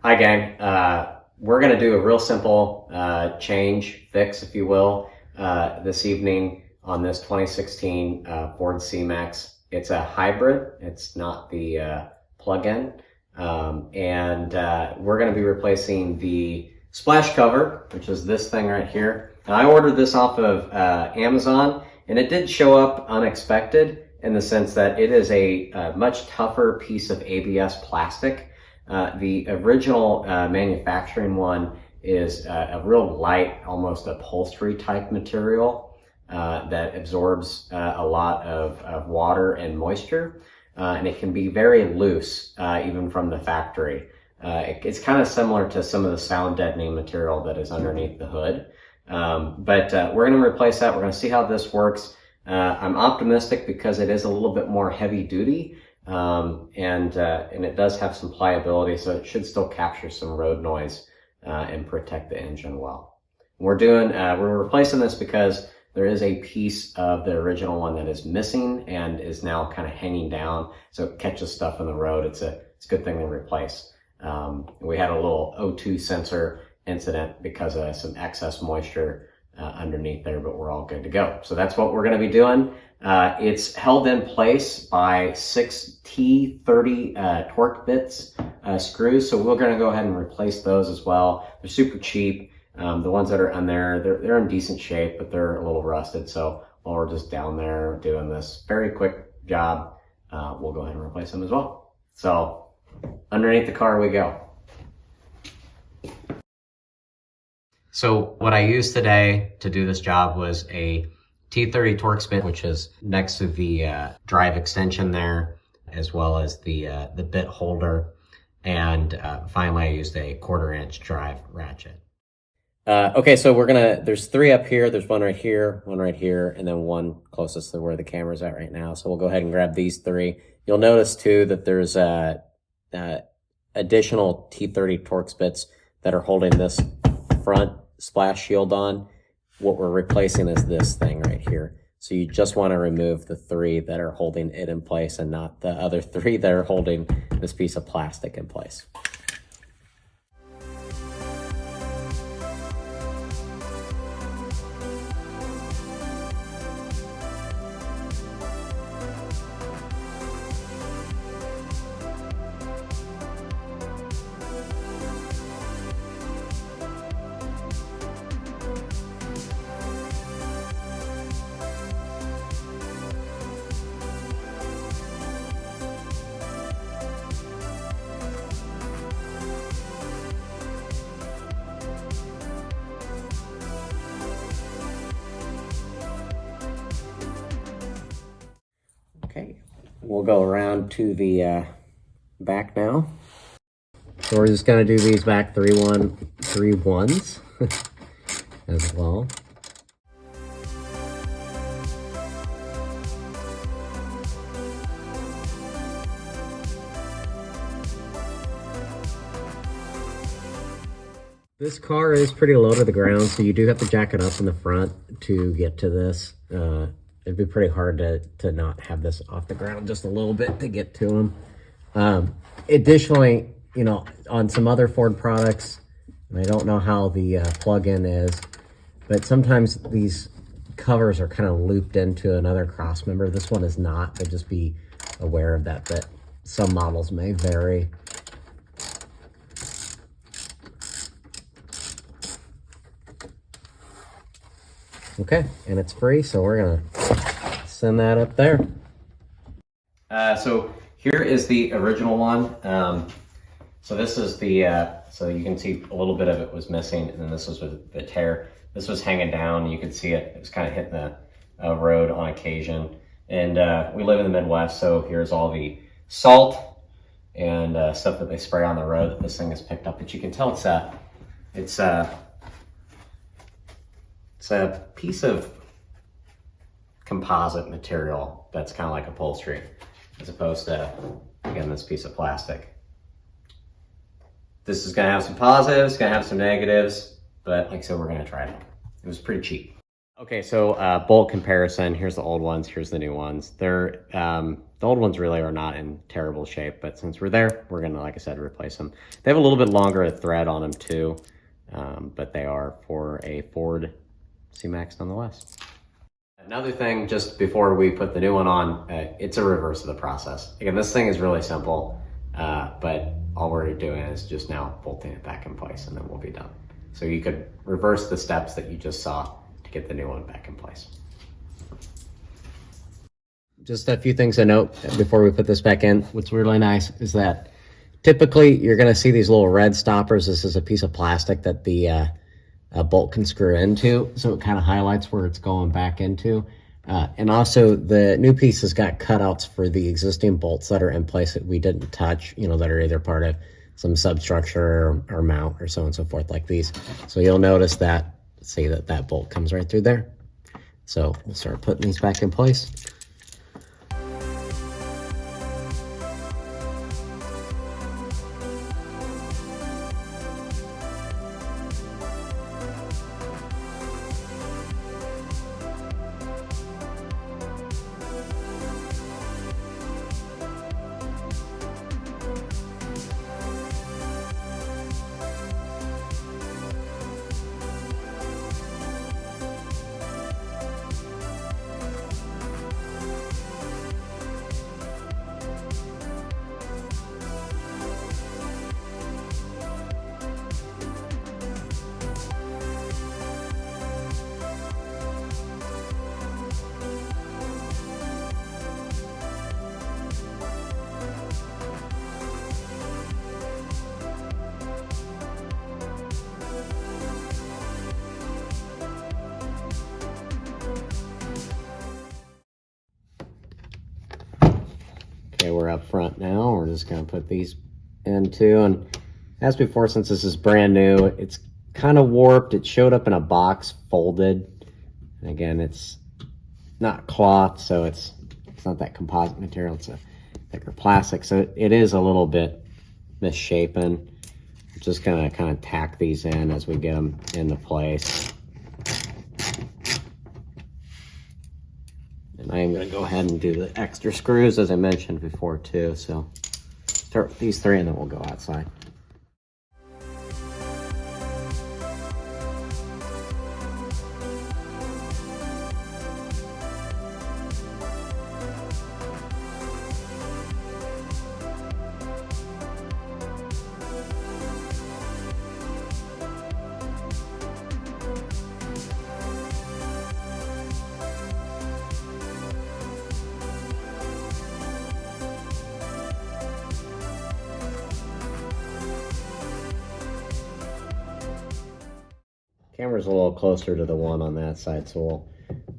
Hi gang, we're going to do a real simple fix, if you will, this evening on this 2016 Ford CMAX. It's a hybrid, it's not the plug-in, and we're going to be replacing the splash cover, which is this thing right here. And I ordered this off of Amazon, and it did show up unexpected in the sense that it is a much tougher piece of ABS plastic. The original manufacturing one is a real light, almost upholstery type material that absorbs a lot of water and moisture, and it can be very loose even from the factory. It's kind of similar to some of the sound deadening material that is underneath the hood. But we're going to replace that. We're going to see how this works. I'm optimistic because it is a little bit more heavy duty. And it does have some pliability, so it should still capture some road noise and protect the engine well. We're replacing this because there is a piece of the original one that is missing and is now kind of hanging down, so it catches stuff in the road. It's a good thing to replace. We had a little O2 sensor incident because of some excess moisture underneath there, but we're all good to go. So that's what we're going to be doing. It's held in place by 6 T30 torque bits screws, so we're going to go ahead and replace those as well. They're super cheap. The ones that are on there, they're in decent shape, but they're a little rusted. So while we're just down there doing this very quick job, we'll go ahead and replace them as well. So underneath the car we go. So what I used today to do this job was a T30 Torx bit, which is next to the drive extension there, as well as the bit holder. And finally, I used a 1/4 inch drive ratchet. Okay, so there's 3 up here. There's one right here, and then one closest to where the camera's at right now. So we'll go ahead and grab these 3. You'll notice too that there's additional T30 Torx bits that are holding this front splash shield on. What we're replacing is this thing right here. So you just want to remove the 3 that are holding it in place and not the other 3 that are holding this piece of plastic in place. Okay, we'll go around to the back now. So we're just going to do these back 3 ones as well. This car is pretty low to the ground, so you do have to jack it up in the front to get to this. It'd be pretty hard to not have this off the ground just a little bit to get to them. Additionally, you know, on some other Ford products, and I don't know how the plug-in is, but sometimes these covers are kind of looped into another cross member. This one is not, but just be aware of that some models may vary. Okay, and it's free, so we're gonna send that up there. So here is the original one. So this is so you can see a little bit of it was missing, and then this was with the tear. This was hanging down, you could see it. It was kind of hitting the road on occasion. And we live in the Midwest, so here's all the salt and stuff that they spray on the road that this thing has picked up. But you can tell it's a piece of composite material that's kind of like upholstery, as opposed to, again, this piece of plastic. This is going to have some positives, going to have some negatives, but like I said, we're going to try it. It was pretty cheap. Okay, so bolt comparison. Here's the old ones, here's the new ones. They're The old ones really are not in terrible shape, but since we're there, we're gonna, like I said, replace them. They have a little bit longer thread on them too, but they are for a Ford CMAX nonetheless. Another thing, just before we put the new one on, it's a reverse of the process. Again, this thing is really simple, but all we're doing is just now bolting it back in place, and then we'll be done. So you could reverse the steps that you just saw to get the new one back in place. Just a few things to note before we put this back in. What's really nice is that typically you're gonna see these little red stoppers. This is a piece of plastic that the bolt can screw into, so it kind of highlights where it's going back into. And also the new piece has got cutouts for the existing bolts that are in place that we didn't touch, that are either part of some substructure or mount or so on and so forth, like these. So you'll notice that, see that bolt comes right through there. So we'll start putting these back in place. Okay, we're up front now. We're just gonna put these in too. And as before, since this is brand new, it's kind of warped. It showed up in a box folded. And again, it's not cloth, so it's not that composite material. It's a thicker plastic, so it is a little bit misshapen. I'm just gonna kind of tack these in as we get them into place. And I am going to go ahead and do the extra screws, as I mentioned before, too. So start with these three, and then we'll go outside. Camera's a little closer to the one on that side, so we'll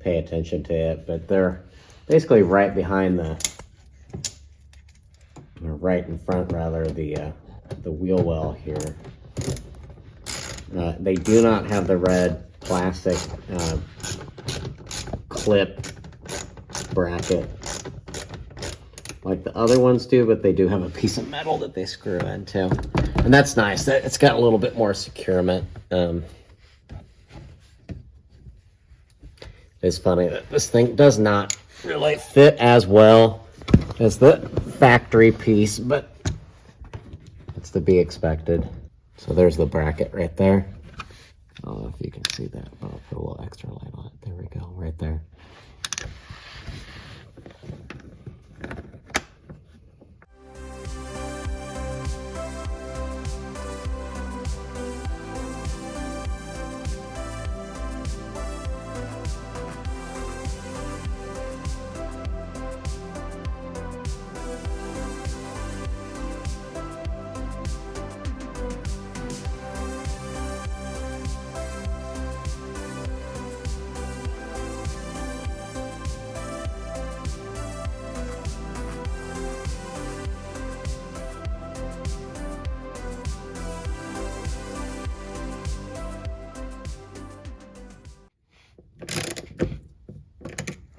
pay attention to it. But they're basically right behind right in front rather, the wheel well here. They do not have the red plastic clip bracket like the other ones do, but they do have a piece of metal that they screw into, and that's nice. It's got a little bit more securement. It's funny that this thing does not really fit as well as the factory piece, but it's to be expected. So there's the bracket right there. I don't know if you can see that. I'll put a little extra light on it. There we go, right there.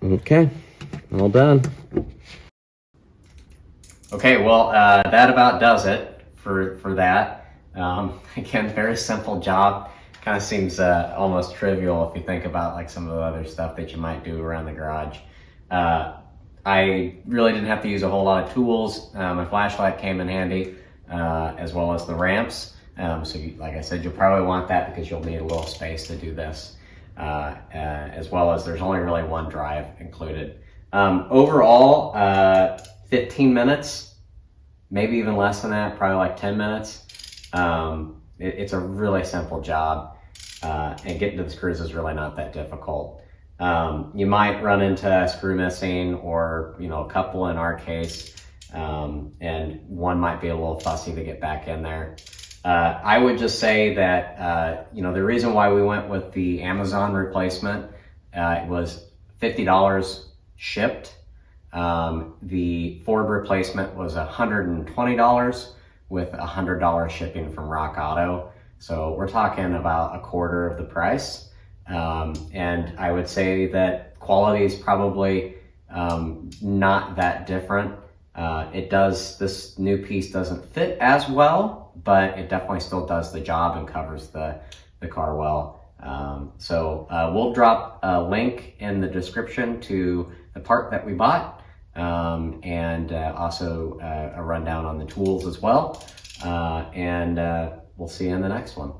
Okay, all done. Okay, well, that about does it for that. Again, very simple job. Kind of seems almost trivial if you think about like some of the other stuff that you might do around the garage. I I really didn't have to use a whole lot of tools. My flashlight came in handy, as well as the ramps. Like I said, you'll probably want that because you'll need a little space to do this. As well as there's only really one drive included. Overall, 15 minutes, maybe even less than that, probably like 10 minutes. It's a really simple job, and getting to the screws is really not that difficult. You might run into a screw missing, or a couple in our case, and one might be a little fussy to get back in there. I would just say that the reason why we went with the Amazon replacement, it was $50 shipped. The Ford replacement was $120 with $100 shipping from Rock Auto. So we're talking about a quarter of the price. And I would say that quality is probably not that different. This new piece doesn't fit as well, but it definitely still does the job and covers the car well. We'll drop a link in the description to the part that we bought, and also a rundown on the tools as well. We'll see you in the next one.